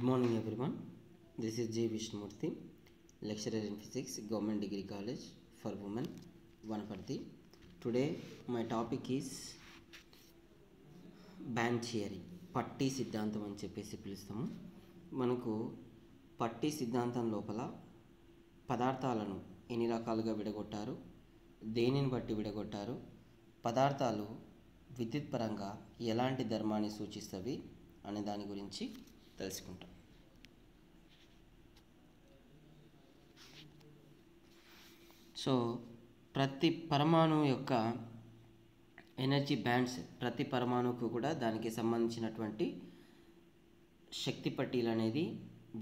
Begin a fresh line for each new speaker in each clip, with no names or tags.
Good morning everyone. This is J. Vishnumurthy, lecturer in physics, Government Degree College for Women, Vanaparthi. Today my topic is band theory. పట్టి సిద్ధాంతం అని చెప్పేసి పిలుస్తాము. మనకు పట్టి సిద్ధాంతం లోపల పదార్థాలను ఎన్ని రకాలుగా విడగొట్టారు, దేనిని బట్టి విడగొట్టారు, పదార్థాలు విద్యుత్ పరంగా ఎలాంటి ధర్మాన్ని సూచిస్తవి అనే దాని గురించి తెలుసుకుంటాం. సో ప్రతి పరమాణువు యొక్క ఎనర్జీ బ్యాండ్స్, ప్రతి పరమాణువుకు కూడా దానికి సంబంధించినటువంటి శక్తి పట్టీలు అనేది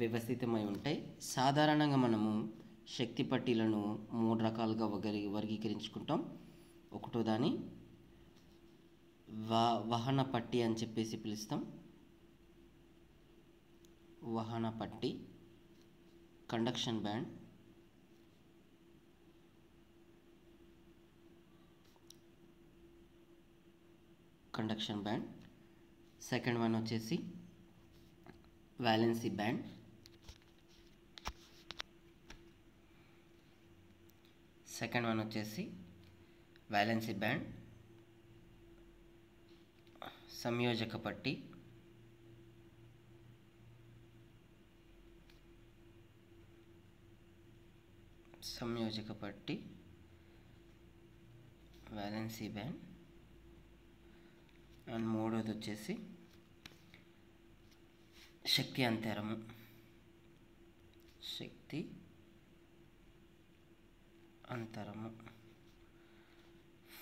వ్యవస్థితమై ఉంటాయి. సాధారణంగా మనము శక్తి పట్టీలను 3 రకాలుగా వర్గీకరించుకుంటాం. ఒకటో దాని వహన పట్టి అని చెప్పేసి పిలుస్తాం. వహన పట్టి, కండక్షన్ బ్యాండ్, సెకండ్ వన్ వచ్చేసి వ్యాలెన్సీ బ్యాండ్, సంయోజక పట్టి, వ్యాలెన్సీ బ్యాండ్, అండ్ మూడోది వచ్చేసి శక్తి అంతరము,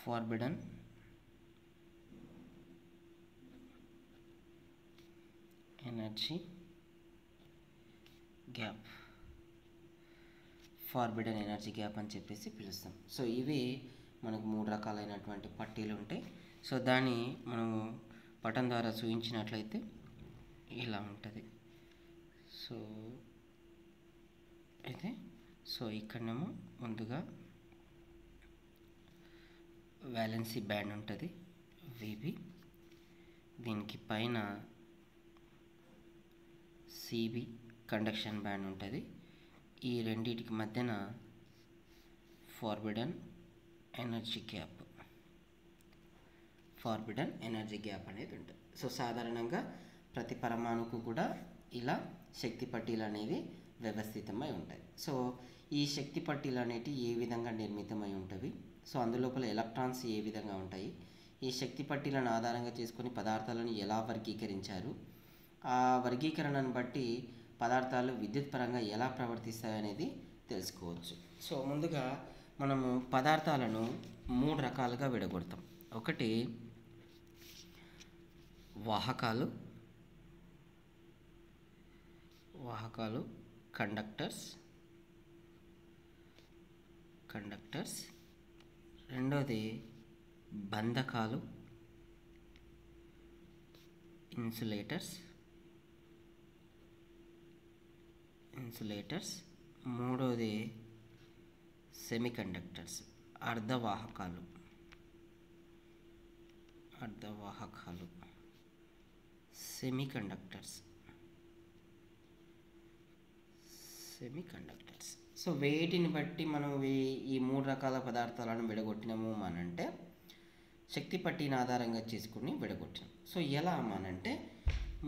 ఫార్బిడన్ ఎనర్జీ గ్యాప్ అని చెప్పేసి పిలుస్తాం. సో ఇవి మనకు 3 రకాలైనటువంటి పట్టీలు ఉంటాయి. సో దాన్ని మనము పటం ద్వారా చూపించినట్లయితే ఇలా ఉంటుంది. సో ఇక్కడనేమో ముందుగా వ్యాలెన్సీ బ్యాండ్ ఉంటుంది, విబి. దీనికి పైన సిబి కండక్షన్ బ్యాండ్ ఉంటుంది. ఈ రెండింటికి మధ్యన ఫార్బిడన్ ఎనర్జీ గ్యాప్ అనేది ఉంటుంది. సో సాధారణంగా ప్రతి పరమాణుకు కూడా ఇలా శక్తి పట్టీలు అనేవి వ్యవస్థితమై ఉంటాయి. సో ఈ శక్తి పట్టీలు అనేవి ఏ విధంగా నిర్మితమై ఉంటవి, సో అందులోపల ఎలక్ట్రాన్స్ ఏ విధంగా ఉంటాయి, ఈ శక్తి పట్టీలను ఆధారంగా చేసుకొని పదార్థాలను ఎలా వర్గీకరించారు, ఆ వర్గీకరణను బట్టి పదార్థాలు విద్యుత్ పరంగా ఎలా ప్రవర్తిస్తాయి అనేది తెలుసుకోవచ్చు. సో ముందుగా మనము పదార్థాలను 3 రకాలుగా విడగొడతాం. ఒకటి వాహకాలు, కండక్టర్స్. రెండోది బంధకాలు, ఇన్సులేటర్స్. మూడోది సెమీకండక్టర్స్, అర్ధవాహకాలు. సెమీకండక్టర్స్. సో వేటిని బట్టి మనం ఈ 3 రకాల పదార్థాలను విడగొట్టినాము అనంటే శక్తి పట్టీని ఆధారంగా చేసుకుని విడగొట్టినాం. సో ఎలా అమ్మానంటే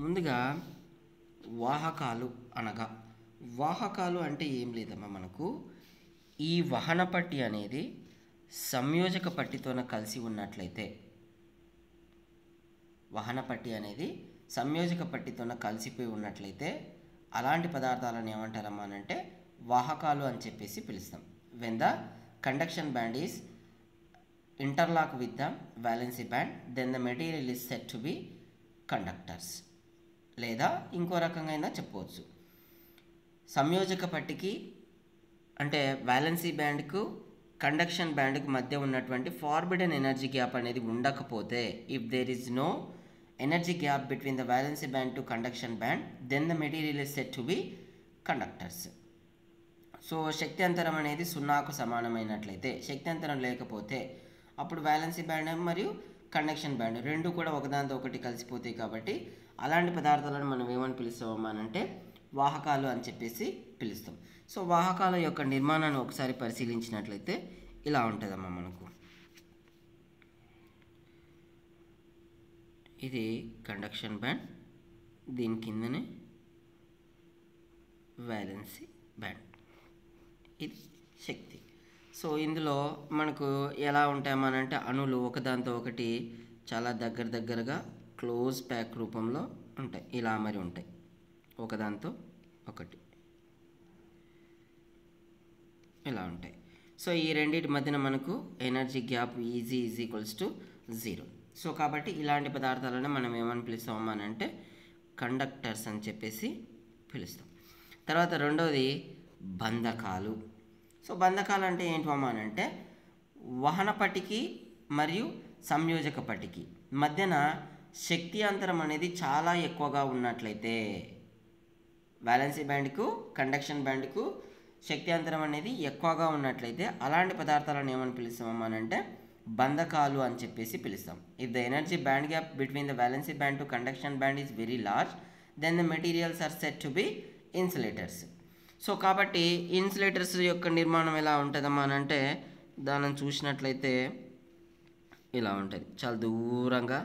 ముందుగా వాహకాలు అంటే ఏం లేదమ్మా, మనకు ఈ వహన పట్టి అనేది సంయోజక పట్టితోన కలిసి ఉన్నట్లయితే, కలిసిపోయి ఉన్నట్లయితే అలాంటి పదార్థాలను ఏమంటారమ్మా అంటే వాహకాలు అని చెప్పేసి పిలుస్తాం. When the conduction band is interlock with the valency band, then the material is set to be conductors. లేదా ఇంకో రకంగా అయినా చెప్పవచ్చు, సంయోజక పట్టికి అంటే వ్యాలెన్సీ బ్యాండ్కు కండక్షన్ బ్యాండ్కు మధ్య ఉన్నటువంటి ఫార్బిడన్ ఎనర్జీ గ్యాప్ అనేది ఉండకపోతే, if there is no energy gap between the valency band to conduction band, then the material is set to be conductors. So శక్తి అంతరం అనేది 0కు సమానమైనట్లయితే, శక్తి అంతరం లేకపోతే అప్పుడు వ్యాలెన్సీ బ్యాండ్ మరియు కండక్షన్ బ్యాండ్ రెండు కూడా ఒకదానితో ఒకటి కలిసిపోతాయి కాబట్టి అలాంటి పదార్థాలను మనం ఏమని పిలుస్తామమ్మా అంటే వాహకాలు అని చెప్పేసి పిలుస్తాం. సో వాహకాల యొక్క నిర్మాణాన్ని ఒకసారి పరిశీలించినట్లయితే ఇలా ఉంటుందమ్మా మనకు. ఇది కండక్షన్ బ్యాండ్, దీని కిందనే వ్యాలెన్సీ బ్యాండ్, ఇది శక్తి. సో ఇందులో మనకు ఎలా ఉంటాయమనంటే అణువులు ఒకదాంతో ఒకటి చాలా దగ్గరగా క్లోజ్ ప్యాక్ రూపంలో ఉంటాయి, ఇలా మరి ఉంటాయి ఒకదాంతో ఒకటి ఇలా ఉంటాయి. సో ఈ రెండింటి మధ్యన మనకు energy gap easy equals to 0. So కాబట్టి ఇలాంటి పదార్థాలను మనం ఏమని పిలుస్తాం అంటే కండక్టర్స్ అని చెప్పేసి పిలుస్తాం. తర్వాత రెండవది బంధకాలు. సో బంధకాలు అంటే ఏంటంటే వహన పట్టికి మరియు సంయోజక పట్టికి మధ్యన శక్తి అంతరం అనేది చాలా ఎక్కువగా ఉన్నట్లయితే, వ్యాలెన్సీ బ్యాండ్కు కండక్షన్ బ్యాండ్కు శక్తి అంతరం అనేది ఎక్కువగా ఉన్నట్లయితే అలాంటి పదార్థాలను ఏమని పిలుస్తాం అంటే బంధకాలు అని చెప్పేసి పిలుస్తాం. If the energy band gap between the valency band to conduction band is very large then the materials are set to be insulators. So కాబట్టి ఇన్సులేటర్స్ యొక్క నిర్మాణం ఎలా ఉంటుందమ్మా అంటే దానిని చూసినట్లయితే ఇలా ఉంటుంది. చాలా దూరంగా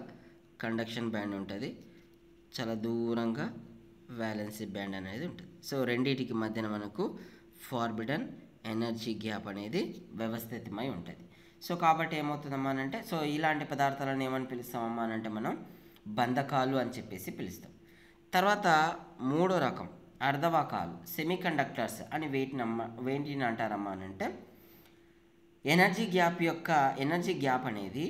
కండక్షన్ బ్యాండ్ ఉంటుంది, చాలా దూరంగా వ్యాలెన్సీ బ్యాండ్ అనేది ఉంటుంది. సో రెండింటికి మధ్యన మనకు ఫార్బిడన్ ఎనర్జీ గ్యాప్ అనేది వ్యవస్థితమై ఉంటుంది. సో కాబట్టి ఏమవుతుందమ్మా అంటే సో ఇలాంటి పదార్థాలను ఏమని పిలుస్తామమ్మా అంటే మనం బంధకాలు అని చెప్పేసి పిలుస్తాం. తర్వాత మూడో రకం అర్ధవాహకాలు సెమీ కండక్టర్స్ అని వేటిని అంటారమ్మా అంటే ఎనర్జీ గ్యాప్ అనేది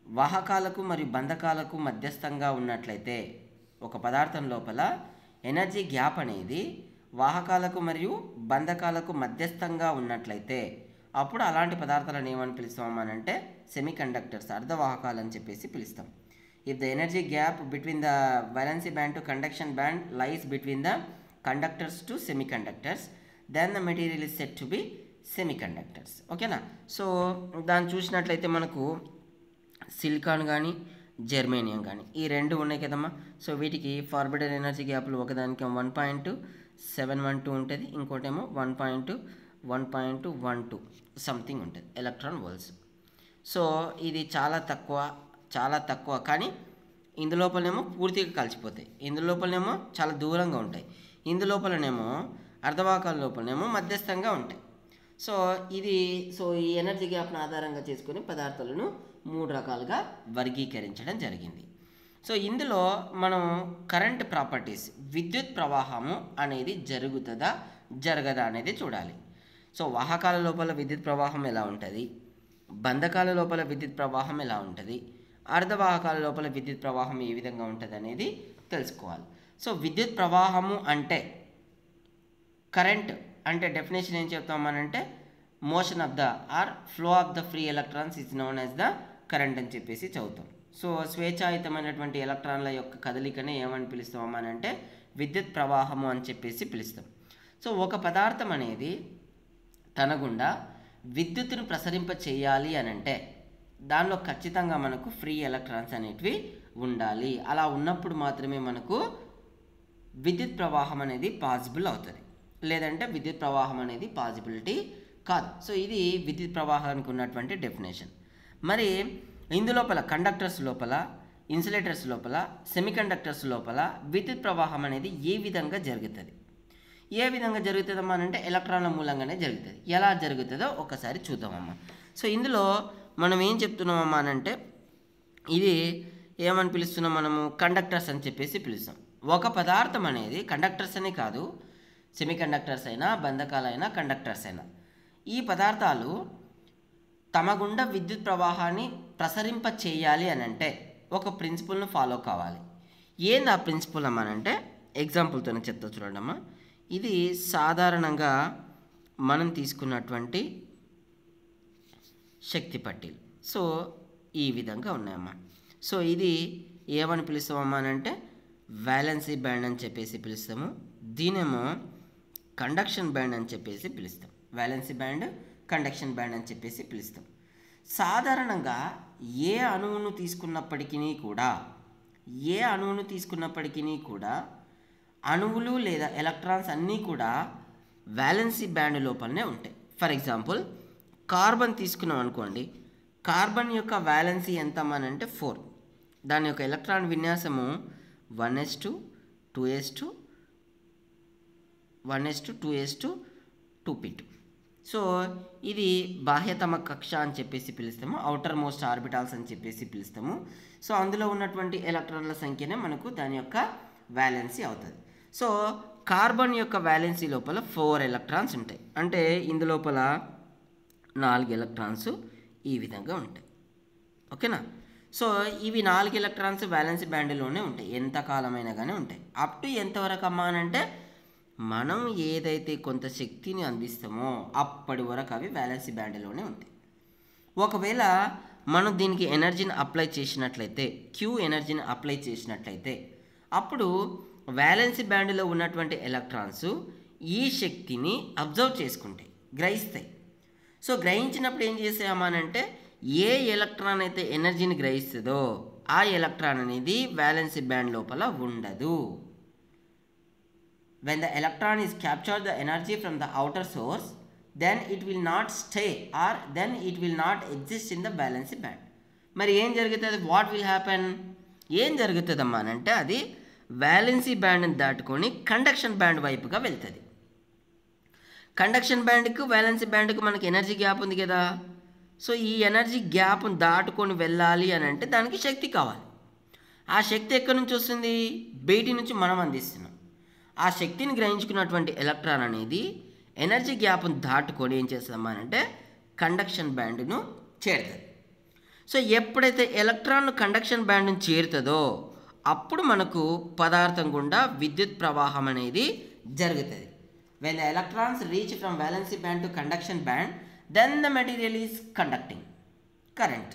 వాహకాలకు మరియు బంధకాలకు మధ్యస్థంగా ఉన్నట్లయితే, ఒక పదార్థం లోపల ఎనర్జీ గ్యాప్ అనేది వాహకాలకు మరియు బంధకాలకు మధ్యస్థంగా ఉన్నట్లయితే అప్పుడు అలాంటి పదార్థాలను ఏమని పిలుస్తామని అంటే సెమీ కండక్టర్స్ అర్ధవాహకాలు అని చెప్పేసి పిలుస్తాం. If the energy gap between the valency band to conduction band lies between the conductors to semiconductors then the material is set to be semiconductors. ఓకేనా. సో దాన్ని చూసినట్లయితే మనకు సిలికాన్ కానీ germanium కానీ ఈ రెండు ఉన్నాయి కదమ్మా. సో వీటికి ఫార్బిడన్ ఎనర్జీ గ్యాప్లు ఒకదానికి 1.712 ఉంటుంది, ఇంకోటేమో 1.12 సంథింగ్ ఉంటుంది ఎలక్ట్రాన్ వోల్ట్స్. సో ఇది చాలా తక్కువ కానీ ఇందులోపలనేమో పూర్తిగా కలిసిపోతాయి, ఇందులోపలనేమో చాలా దూరంగా ఉంటాయి, ఇందులోపలనేమో అర్ధవాహకాల లోపలనేమో మధ్యస్థంగా ఉంటాయి. సో ఈ ఎనర్జీ గ్యాప్ను ఆధారంగా చేసుకుని పదార్థాలను 3 రకాలుగా వర్గీకరించడం జరిగింది. సో ఇందులో మనం కరెంట్ ప్రాపర్టీస్ విద్యుత్ ప్రవాహము అనేది జరగదా అనేది చూడాలి. సో వాహకాల లోపల విద్యుత్ ప్రవాహం ఎలా ఉంటుంది, బంధకాల లోపల విద్యుత్ ప్రవాహం ఎలా ఉంటుంది, అర్ధవాహకాల లోపల విద్యుత్ ప్రవాహం ఏ విధంగా ఉంటుంది అనేది తెలుసుకోవాలి. సో విద్యుత్ ప్రవాహము అంటే కరెంట్ అంటే డెఫినేషన్ ఏం చెప్తామనంటే motion of the or flow of the free electrons is known as the current అని చెప్పేసి చదువుతాం. సో స్వేచ్ఛాయుతమైనటువంటి ఎలక్ట్రాన్ల యొక్క కదలికనే ఏమని పిలుస్తామనంటే విద్యుత్ ప్రవాహము అని చెప్పేసి పిలుస్తాం. సో ఒక పదార్థం అనేది తన గుండా విద్యుత్తును ప్రసరింప చేయాలి అని అంటే దానిలో ఖచ్చితంగా మనకు ఫ్రీ ఎలక్ట్రాన్స్ అనేటివి ఉండాలి. అలా ఉన్నప్పుడు మాత్రమే మనకు విద్యుత్ ప్రవాహం అనేది పాసిబుల్ అవుతుంది, లేదంటే విద్యుత్ ప్రవాహం అనేది పాసిబిలిటీ కాదు. సో ఇది విద్యుత్ ప్రవాహానికి ఉన్నటువంటి డెఫినేషన్. మరి ఇందులోపల కండక్టర్స్ లోపల, ఇన్సులేటర్స్ లోపల, సెమీకండక్టర్స్ లోపల విద్యుత్ ప్రవాహం అనేది ఏ విధంగా జరుగుతుందమ్మా అంటే ఎలక్ట్రాన్ల మూలంగానే జరుగుతుంది. ఎలా జరుగుతుందో ఒకసారి చూద్దామమ్మా. సో ఇందులో మనం ఏం చెప్తున్నామమ్మా అంటే ఇది ఏమని పిలుస్తున్నాం మనము కండక్టర్స్ అని చెప్పేసి పిలుస్తాం. ఒక పదార్థం అనేది కండక్టర్స్ అనే కాదు, సెమీకండక్టర్స్ అయినా బంధకాలైనా కండక్టర్స్ అయినా ఈ పదార్థాలు తమ గుండా విద్యుత్ ప్రవాహాన్ని ప్రసరింప చేయాలి అని అంటే ఒక ప్రిన్సిపల్ను ఫాలో కావాలి. ఏంది ఆ ప్రిన్సిపల్ అమ్మానంటే ఎగ్జాంపుల్తోనే చెప్తా చూడండమ్మా. ఇది సాధారణంగా మనం తీసుకున్నటువంటి శక్తి పట్టీలు. సో ఈ విధంగా ఉన్నాయమ్మా. సో ఇది ఏమని పిలుస్తామమ్మా అంటే వ్యాలెన్సీ బ్యాండ్ అని చెప్పేసి పిలుస్తాము, దీనేమో కండక్షన్ బ్యాండ్ అని చెప్పేసి పిలుస్తాం. వ్యాలెన్సీ బ్యాండ్, కండక్షన్ బ్యాండ్ అని చెప్పేసి పిలుస్తాం. సాధారణంగా ఏ అణువును తీసుకున్నప్పటికీ కూడా అణువులు లేదా ఎలక్ట్రాన్స్ అన్నీ కూడా వ్యాలెన్సీ బ్యాండ్ లోపలనే ఉంటాయి. ఫర్ ఎగ్జాంపుల్ కార్బన్ తీసుకున్నాం అనుకోండి. కార్బన్ యొక్క వ్యాలెన్సీ ఎంత అంటే 4. దాని యొక్క electron విన్యాసము 1s2 2s2 1s2 2s2 2p2. So ఇది బాహ్యతమ కక్ష అని చెప్పేసి పిలుస్తాము, అవుటర్ మోస్ట్ ఆర్బిటాల్స్ అని చెప్పేసి పిలుస్తాము. సో అందులో ఉన్నటువంటి ఎలక్ట్రాన్ల సంఖ్యనే మనకు దాని యొక్క వ్యాలెన్సీ అవుతుంది. సో కార్బన్ యొక్క వ్యాలెన్సీ లోపల 4 ఎలక్ట్రాన్స్ ఉంటాయి. అంటే ఇందులోపల 4 ఎలక్ట్రాన్స్ ఈ విధంగా ఉంటాయి. ఓకేనా. సో ఇవి 4 ఎలక్ట్రాన్స్ వ్యాలెన్సీ బ్యాండ్లోనే ఉంటాయి, ఎంతకాలమైనా కానీ ఉంటాయి. అప్ టు ఎంతవరకు అమ్మా అంటే మనం ఏదైతే కొంత శక్తిని అందిస్తామో అప్పటి వరకు అవి వ్యాలెన్సీ బ్యాండ్లోనే ఉంటాయి. ఒకవేళ మనం దీనికి ఎనర్జీని అప్లై చేసినట్లయితే, క్యూ ఎనర్జీని అప్లై చేసినట్లయితే, అప్పుడు వ్యాలెన్సీ బ్యాండ్లో ఉన్నటువంటి ఎలక్ట్రాన్స్ ఈ శక్తిని అబ్జర్వ్ చేసుకుంటాయి, గ్రహిస్తాయి. సో గ్రహించినప్పుడు ఏం చేసామనంటే ఏ ఎలక్ట్రాన్ అయితే ఎనర్జీని గ్రహిస్తుందో ఆ ఎలక్ట్రాన్ అనేది వ్యాలెన్సీ బ్యాండ్ లోపల ఉండదు. When the electron is captured the energy from the outer source, then it will not stay or then it will not exist in the valency band. మరి ఏం జరుగుతుంది? What will happen? ఏం జరుగుతుందమ్మా అంటే అది valency బ్యాండ్ని దాటుకొని conduction band వైపుగా వెళ్తుంది. Conduction బ్యాండ్కు valency బ్యాండ్కు మనకి ఎనర్జీ గ్యాప్ ఉంది కదా. సో ఈ ఎనర్జీ గ్యాప్ను దాటుకొని వెళ్ళాలి అని అంటే దానికి శక్తి కావాలి. ఆ శక్తి ఎక్కడి నుంచి వస్తుంది? బయటి నుంచి మనం అందిస్తున్నాం. ఆ శక్తిని గ్రహించుకున్నటువంటి ఎలక్ట్రాన్ అనేది ఎనర్జీ గ్యాప్ను దాటుకొని ఏం చేస్తామనంటే కండక్షన్ బ్యాండ్ను చేరుతుంది. సో ఎప్పుడైతే ఎలక్ట్రాన్ కండక్షన్ బ్యాండ్ను చేరుతుందో అప్పుడు మనకు పదార్థం గుండా విద్యుత్ ప్రవాహం అనేది జరుగుతుంది. When the electrons reach from valency band to conduction band, then the material is conducting current.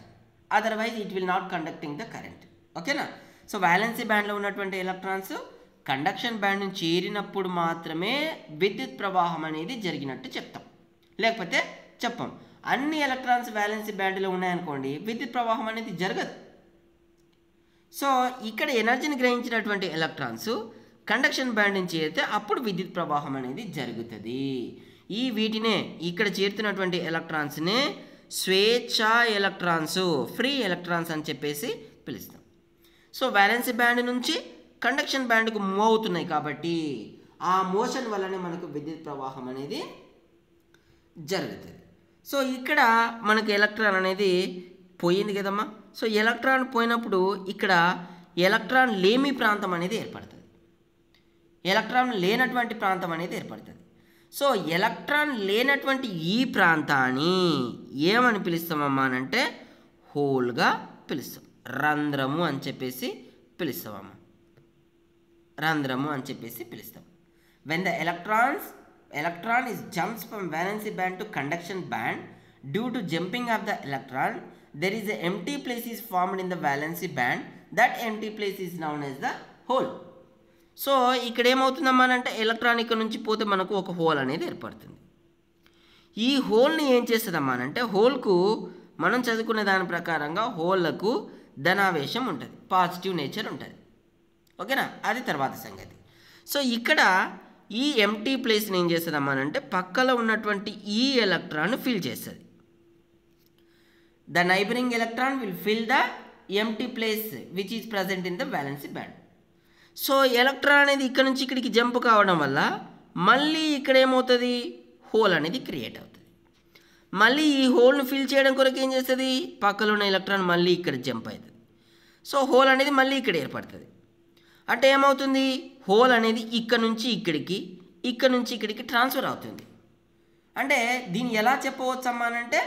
Otherwise it will not conducting the current. ఓకేనా. సో వ్యాలెన్సీ బ్యాండ్లో ఉన్నటువంటి ఎలక్ట్రాన్స్ కండక్షన్ బ్యాండ్ని చేరినప్పుడు మాత్రమే విద్యుత్ ప్రవాహం అనేది జరిగినట్టు చెప్తాం, లేకపోతే చెప్పం. అన్ని ఎలక్ట్రాన్స్ వ్యాలెన్సీ బ్యాండ్లో ఉన్నాయనుకోండి విద్యుత్ ప్రవాహం అనేది జరగదు. సో ఇక్కడ ఎనర్జీని గ్రహించినటువంటి ఎలక్ట్రాన్స్ కండక్షన్ బ్యాండ్ నుంచి చేరితే అప్పుడు విద్యుత్ ప్రవాహం అనేది జరుగుతుంది. ఈ వీటినే ఇక్కడ చేరుతున్నటువంటి ఎలక్ట్రాన్స్నే స్వేచ్ఛా ఎలక్ట్రాన్స్, ఫ్రీ ఎలక్ట్రాన్స్ అని చెప్పేసి పిలుస్తాం. సో వ్యాలెన్సీ బ్యాండ్ నుంచి కండక్షన్ బ్యాండ్కు మూవ్ అవుతున్నాయి కాబట్టి ఆ మోషన్ వల్లనే మనకు విద్యుత్ ప్రవాహం అనేది జరుగుతుంది. సో ఇక్కడ మనకు ఎలక్ట్రాన్ అనేది పోయింది కదమ్మా. సో ఎలక్ట్రాన్ పోయినప్పుడు ఇక్కడ ఎలక్ట్రాన్ లేమి ప్రాంతం అనేది ఏర్పడుతుంది, ఎలక్ట్రాన్ లేనటువంటి ప్రాంతం అనేది ఏర్పడుతుంది. సో ఎలక్ట్రాన్ లేనటువంటి ఈ ప్రాంతాన్ని ఏమని పిలుస్తామమ్మా అంటే హోల్గా పిలుస్తాం, రంధ్రము అని చెప్పేసి పిలుస్తామమ్మా, రంధ్రము అని చెప్పేసి పిలుస్తాం. When the electron is jumps from valency band to conduction band, due to jumping of the electron, there is an empty place is formed in the valency band. That empty place is known as the hole. So ఇక్కడ ఏమవుతుందమ్మా అంటే electron ఇక్కడ నుంచి పోతే మనకు ఒక whole అనేది ఏర్పడుతుంది. ఈ హోల్ని ఏం చేస్తుందమ్మా అంటే హోల్కు మనం చదువుకునే దాని ప్రకారంగా హోల్లకు ధనావేశం ఉంటుంది, పాజిటివ్ నేచర్ ఉంటుంది. ఓకేనా, అది తర్వాత సంగతి. సో ఇక్కడ ఈ ఎంటీ ప్లేస్ని ఏం చేస్తుందమ్మా అంటే పక్కలో ఉన్నటువంటి ఈ ఎలక్ట్రాన్ ఫిల్ చేస్తుంది. The neighbouring electron will fill the empty place which is present in the valency band. So electron అనేది ఇక్కడ నుంచి ఇక్కడికి జంప్ కావడం వల్ల మళ్ళీ ఇక్కడ ఏమవుతుంది, హోల్ అనేది క్రియేట్ అవుతుంది. మళ్ళీ ఈ హోల్ను ఫిల్ చేయడం కొరకు ఏం చేస్తుంది, పక్కలో ఉన్న ఎలక్ట్రాన్ మళ్ళీ ఇక్కడ జంప్ అవుతుంది. సో హోల్ అనేది మళ్ళీ ఇక్కడ ఏర్పడుతుంది. అంటే ఏమవుతుంది, హోల్ అనేది ఇక్కడ నుంచి ఇక్కడికి, ఇక్కడ నుంచి ఇక్కడికి ట్రాన్స్ఫర్ అవుతుంది. అంటే దీన్ని ఎలా చెప్పవచ్చు అమ్మా అంటే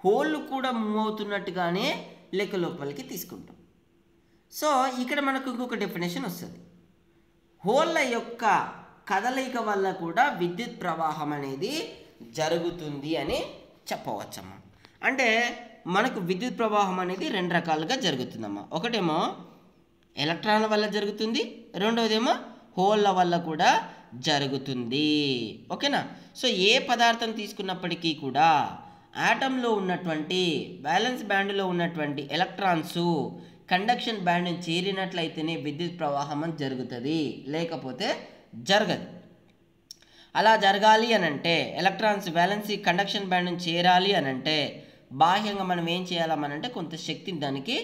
హోల్ కూడా మూవ్ అవుతున్నట్టుగానే లెక్క లోపలికి తీసుకుంటాం. సో ఇక్కడ మనకు ఇంకొక డెఫినేషన్ వస్తుంది, హోల్ల యొక్క కదలిక వల్ల కూడా విద్యుత్ ప్రవాహం అనేది జరుగుతుంది అని చెప్పవచ్చమ్మా. అంటే మనకు విద్యుత్ ప్రవాహం అనేది రెండు రకాలుగా జరుగుతుందమ్మా. ఒకటేమో ఎలక్ట్రాన్ల వల్ల జరుగుతుంది, రెండవదేమో హోల్ల వల్ల కూడా జరుగుతుంది. ఓకేనా. సో ఏ పదార్థం తీసుకున్నప్పటికీ కూడా ఆటంలో ఉన్నటువంటి బ్యాలెన్స్ బ్యాండ్లో ఉన్నటువంటి ఎలక్ట్రాన్స్ కండక్షన్ బ్యాండ్ని చేరినట్లయితేనే విద్యుత్ ప్రవాహం జరుగుతుంది, లేకపోతే జరగదు. అలా జరగాలి అని అంటే ఎలక్ట్రాన్స్ వ్యాలెన్సీ కండక్షన్ బ్యాండ్ని చేరాలి అని అంటే బాహ్యంగా మనం ఏం చేయాలమ్మనంటే కొంత శక్తిని దానికి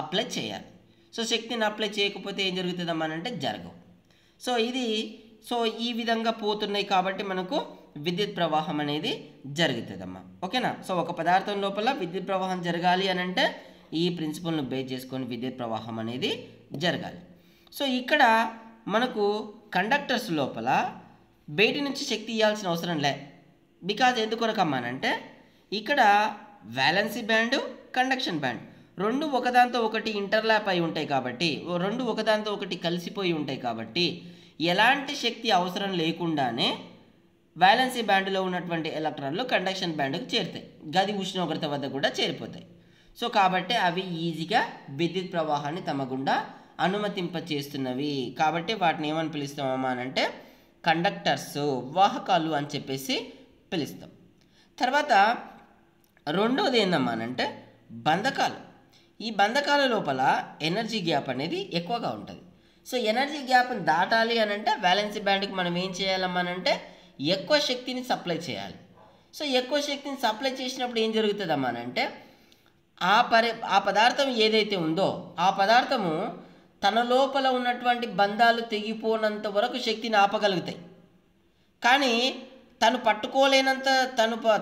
అప్లై చేయాలి. సో శక్తిని అప్లై చేయకపోతే ఏం జరుగుతుందమ్మనంటే జరగవు. సో ఈ విధంగా పోతున్నాయి కాబట్టి మనకు విద్యుత్ ప్రవాహం అనేది జరుగుతుందమ్మా. ఓకేనా. సో ఒక పదార్థం లోపల విద్యుత్ ప్రవాహం జరగాలి అని అంటే ఈ ప్రిన్సిపల్ను బేస్ చేసుకొని విద్యుత్ ప్రవాహం అనేది జరగాలి. సో ఇక్కడ మనకు కండక్టర్స్ లోపల బయటి నుంచి శక్తి ఇవ్వాల్సిన అవసరం లే. బికాజ్ ఎందుకొరకమ్మానంటే ఇక్కడ వ్యాలెన్సీ బ్యాండ్, కండక్షన్ బ్యాండ్ రెండు ఒకదాంతో ఒకటి ఇంటర్లాప్ అయి ఉంటాయి కాబట్టి, రెండు ఒకదాంతో ఒకటి కలిసిపోయి ఉంటాయి కాబట్టి ఎలాంటి శక్తి అవసరం లేకుండానే వ్యాలెన్సీ బ్యాండ్లో ఉన్నటువంటి ఎలక్ట్రాన్లు కండక్షన్ బ్యాండ్కు చేరుతాయి, గది ఉష్ణోగ్రత వద్ద కూడా చేరిపోతాయి. సో కాబట్టి అవి ఈజీగా విద్యుత్ ప్రవాహాన్ని తమ గుండా అనుమతింప చేస్తున్నవి. కాబట్టి వాటిని ఏమని పిలుస్తామమ్మా అంటే కండక్టర్స్, వాహకాలు అని చెప్పేసి పిలుస్తాం. తర్వాత రెండవది ఏందమ్మానంటే బంధకాలు. ఈ బంధకాల లోపల ఎనర్జీ గ్యాప్ అనేది ఎక్కువగా ఉంటుంది. సో ఎనర్జీ గ్యాప్ని దాటాలి అని అంటే వ్యాలెన్సీ బ్యాండ్కి మనం ఏం చేయాలమ్మానంటే ఎక్కువ శక్తిని సప్లై చేయాలి. సో ఎక్కువ శక్తిని సప్లై చేసినప్పుడు ఏం జరుగుతుందమ్మానంటే ఆ పదార్థం ఏదైతే ఉందో ఆ పదార్థము తన లోపల ఉన్నటువంటి బంధాలు తెగిపోనంత వరకు శక్తిని ఆపగలుగుతాయి. కానీ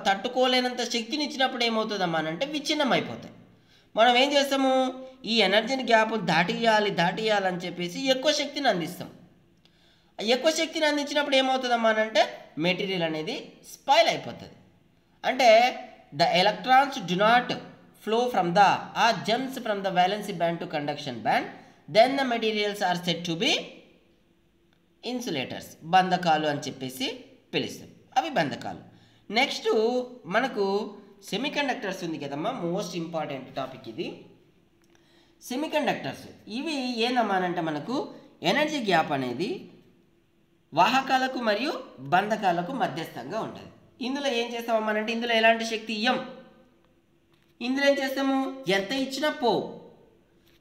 తట్టుకోలేనంత శక్తిని ఇచ్చినప్పుడు ఏమవుతుందమ్మా అంటే విచ్ఛిన్నం అయిపోతాయి. మనం ఏం చేస్తాము, ఈ ఎనర్జీని గ్యాప్ దాటియాలని చెప్పేసి ఎక్కువ శక్తిని అందిస్తాం. ఎక్కువ శక్తిని అందించినప్పుడు ఏమవుతుందమ్మా అంటే మెటీరియల్ అనేది స్పాయిల్ అయిపోతుంది. అంటే the electrons do not flow from the jumps from the valency band to conduction band, then the materials are said to be insulators. బంధకాలు అని చెప్పేసి పిలుస్తాం. అవి బంధకాలు. నెక్స్ట్ మనకు సెమీకండక్టర్స్ ఉంది కదమ్మా, మోస్ట్ ఇంపార్టెంట్ టాపిక్ ఇది. సెమీకండక్టర్స్ ఇవి ఏందమ్మానంటే మనకు ఎనర్జీ గ్యాప్ అనేది వాహకాలకు మరియు బంధకాలకు మధ్యస్థంగా ఉంటుంది. ఇందులో ఏం చేస్తామమ్మానంటే ఇందులో ఎలాంటి శక్తి ఇయ్యం. ఇందులో ఏం చేస్తాము, ఎంత ఇచ్చినా పోవు.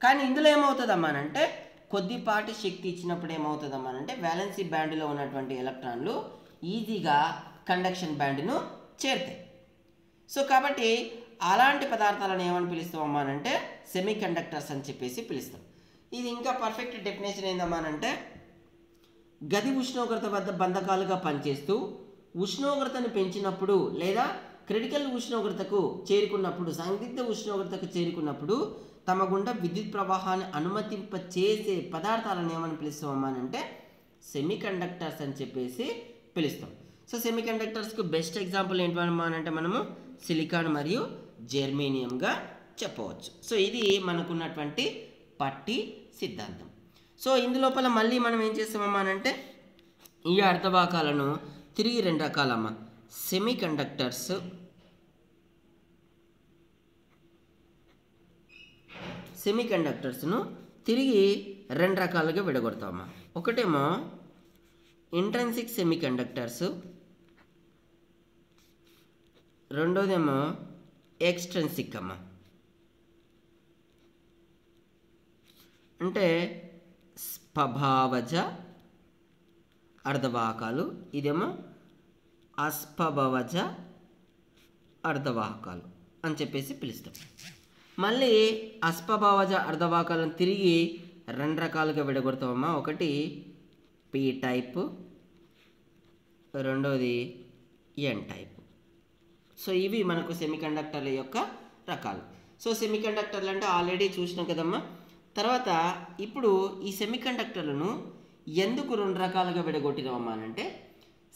కానీ ఇందులో ఏమవుతుందమ్మానంటే కొద్దిపాటి శక్తి ఇచ్చినప్పుడు ఏమవుతుందమ్మానంటే వ్యాలెన్సీ బ్యాండ్లో ఉన్నటువంటి ఎలక్ట్రాన్లు ఈజీగా కండక్షన్ బ్యాండ్ను చేరుతాయి. సో కాబట్టి అలాంటి పదార్థాలను ఏమని పిలుస్తామమ్మానంటే సెమీ కండక్టర్స్ అని చెప్పేసి పిలుస్తాం. ఇది ఇంకా పర్ఫెక్ట్ డెఫినేషన్ ఏందమ్మానంటే గది ఉష్ణోగ్రత వద్ద బంధకాలుగా పనిచేస్తూ ఉష్ణోగ్రతను పెంచినప్పుడు లేదా క్రిటికల్ ఉష్ణోగ్రతకు చేరుకున్నప్పుడు, సందిగ్ధ ఉష్ణోగ్రతకు చేరుకున్నప్పుడు తమ గుండా విద్యుత్ ప్రవాహాన్ని అనుమతింప చేసే పదార్థాలను ఏమని పిలుస్తామమ్మానంటే సెమీ కండక్టర్స్ అని చెప్పేసి పిలుస్తాం. సో సెమీ కండక్టర్స్కు బెస్ట్ ఎగ్జాంపుల్ ఏంటంటే మనము సిలికాన్ మరియు జెర్మేనియంగా చెప్పవచ్చు. సో ఇది మనకున్నటువంటి పట్టి సిద్ధాంతం. సో ఇందులోపల మళ్ళీ మనం ఏం చేస్తామమ్మానంటే ఈ అర్ధవాహకాలను తిరిగి రెండు రకాలమ్మా, సెమీ కండక్టర్స్ను తిరిగి రెండు రకాలుగా విడగొడతామా. ఒకటేమో ఇంట్రెన్సిక్ సెమీ కండక్టర్స్, రెండోదేమో ఎక్స్ట్రెన్సిక్ అమ్మా. అంటే స్వభావజ అర్ధవాహకాలు, ఇదేమో అస్వభావజ అర్ధవాహకాలు అని చెప్పేసి పిలుస్తాం. మళ్ళీ అస్వభావజ అర్ధవాహకాలను తిరిగి రెండు రకాలుగా విడగొడతామమ్మా. ఒకటి పీ టైప్, రెండోది ఎన్ టైప్. సో ఇవి మనకు సెమీకండక్టర్ల యొక్క రకాలు. సో సెమీకండక్టర్లు అంటే ఆల్రెడీ చూసినాం కదమ్మా. తర్వాత ఇప్పుడు ఈ సెమీకండక్టర్లను ఎందుకు రెండు రకాలుగా విడగొట్టినామమ్మా అంటే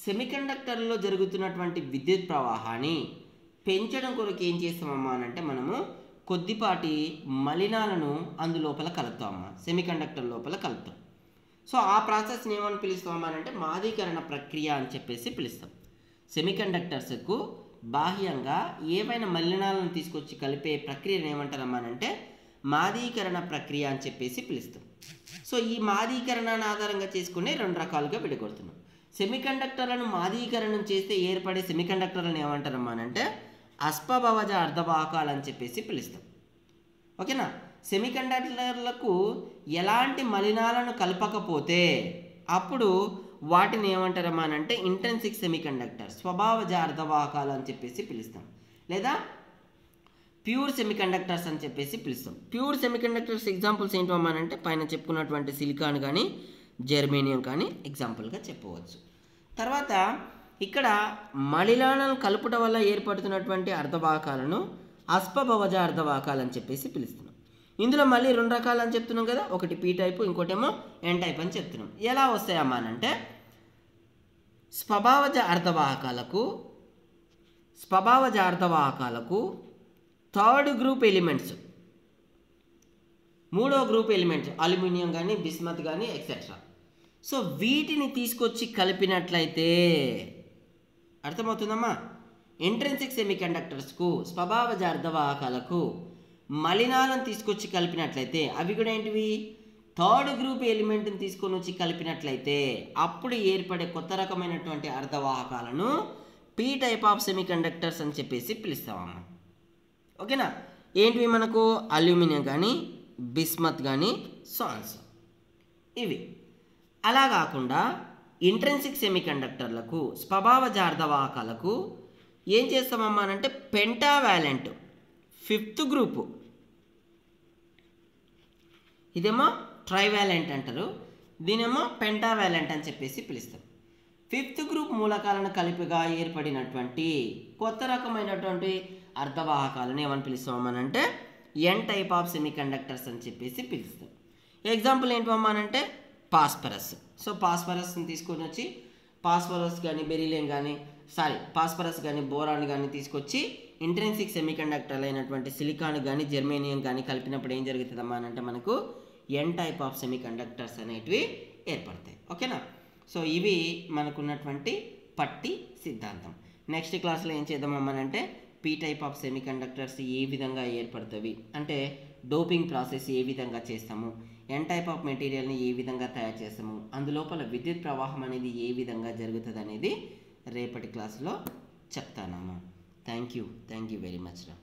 సెమీకండక్టర్లో జరుగుతున్నటువంటి విద్యుత్ ప్రవాహాన్ని పెంచడం కొరకు ఏం చేస్తామమ్మా అంటే మనము కొద్దిపాటి మలినాలను అందులోపల కలుపుతామమ్మా, సెమీకండక్టర్ లోపల కలుపుతాం. సో ఆ ప్రాసెస్ని ఏమని పిలుస్తామమ్మా అంటే మాదీకరణ ప్రక్రియ అని చెప్పేసి పిలుస్తాం. సెమీకండక్టర్స్కు బాహ్యంగా ఏవైనా మలినాలను తీసుకొచ్చి కలిపే ప్రక్రియను ఏమంటారమ్మా అంటే మాదీకరణ ప్రక్రియ అని చెప్పేసి పిలుస్తాం. సో ఈ మాదీకరణాన్ని ఆధారంగా చేసుకుని రెండు రకాలుగా విడగొడుతున్నాం. సెమీకండక్టర్లను మాదీకరణం చేస్తే ఏర్పడే సెమీకండక్టర్లను ఏమంటారమ్మా అంటే అస్పభవజ అర్ధవాహకాలు అని చెప్పేసి పిలుస్తాం. ఓకేనా. సెమీకండక్టర్లకు ఎలాంటి మలినాలను కలపకపోతే అప్పుడు వాటిని ఏమంటారమ్మా అంటే ఇంట్రెన్సిక్ సెమీకండక్టర్, స్వభావజ అర్ధవాహకాలు అని చెప్పేసి పిలుస్తాం, లేదా ప్యూర్ సెమీకండక్టర్స్ అని చెప్పేసి పిలుస్తాం. ప్యూర్ సెమీకండక్టర్స్ ఎగ్జాంపుల్స్ ఏంటమ్మా అంటే పైన చెప్పుకున్నటువంటి సిలికాన్ కానీ జెర్మేనియం కానీ ఎగ్జాంపుల్గా చెప్పవచ్చు. తర్వాత ఇక్కడ మలినాలను కలుపుట వల్ల ఏర్పడుతున్నటువంటి అర్ధవాహకాలను అస్పభవజ అర్ధవాహకాలు అని చెప్పేసి పిలుస్తున్నాం. ఇందులో మళ్ళీ 2 రకాలు అని చెప్తున్నాం కదా, ఒకటి పీ టైపు, ఇంకోటేమో ఎన్ టైప్ అని చెప్తున్నాం. ఎలా వస్తాయమ్మా అంటే స్వభావజ అర్ధవాహకాలకు థర్డ్ గ్రూప్ ఎలిమెంట్స్, 3వ గ్రూప్ ఎలిమెంట్స్ అల్యూమినియం కానీ బిస్మత్ కానీ ఎక్సెట్రా. సో వీటిని తీసుకొచ్చి కలిపినట్లయితే అర్థమవుతుందమ్మా. ఇంట్రెన్సిక్ సెమీకండక్టర్స్కు స్వభావజ అర్ధవాహకాలకు మలినాలను తీసుకొచ్చి కలిపినట్లయితే అవి కూడా ఏంటివి థర్డ్ గ్రూప్ ఎలిమెంట్ని తీసుకొని వచ్చి కలిపినట్లయితే అప్పుడు ఏర్పడే కొత్త రకమైనటువంటి అర్ధవాహకాలను పీ టైప్ ఆఫ్ సెమీకండక్టర్స్ అని చెప్పేసి పిలుస్తామమ్మా. ఓకేనా. ఏంటివి మనకు అల్యూమినియం కానీ బిస్మత్ కానీ సాన్స్ ఇవి. అలా కాకుండా ఇంట్రెన్సిక్ సెమీకండక్టర్లకు స్వభావజ అర్ధవాహకాలకు ఏం చేస్తామమ్మా అంటే పెంటావాలెంట్ 5th గ్రూపు, ఇదేమో ట్రైవాలెంట్ అంటారు, దీనేమో పెంటావాలెంట్ అని చెప్పేసి పిలుస్తాం. 5th గ్రూప్ మూలకాలను కలిపిగా ఏర్పడినటువంటి కొత్త రకమైనటువంటి అర్ధవాహకాలను ఏమని పిలుస్తామనంటే ఎన్ టైప్ ఆఫ్ సెమీకండక్టర్స్ అని చెప్పేసి పిలుస్తాం. ఎగ్జాంపుల్ ఏంటమ్మనంటే పాస్పరస్. సో పాస్పరస్ని తీసుకొని వచ్చి పాస్పరస్ కానీ బెరిలియం కానీ పాస్పరస్ కానీ బోరాన్ కానీ తీసుకొచ్చి ఇంట్రెన్సిక్ సెమీకండక్టర్లు అయినటువంటి సిలికాన్ కానీ జెర్మేనియం కానీ కలిపినప్పుడు ఏం జరుగుతుందమ్మా అంటే మనకు ఎన్ టైప్ ఆఫ్ సెమీకండక్టర్స్ అనేటివి ఏర్పడతాయి. ఓకేనా. సో ఇవి మనకున్నటువంటి పట్టి సిద్ధాంతం. నెక్స్ట్ క్లాస్లో ఏం చేద్దామమ్మా అంటే పీ టైప్ ఆఫ్ సెమీకండక్టర్స్ ఏ విధంగా ఏర్పడుతుంది అంటే డోపింగ్ ప్రాసెస్ ఏ విధంగా చేస్తాము, ఎన్ టైప్ ఆఫ్ మెటీరియల్ని ఏ విధంగా తయారు చేస్తాము, అందులోపల విద్యుత్ ప్రవాహం అనేది ఏ విధంగా జరుగుతుంది అనేది రేపటి క్లాసులో చెప్తానమ్మా. థ్యాంక్ యూ వెరీ మచ్ రా.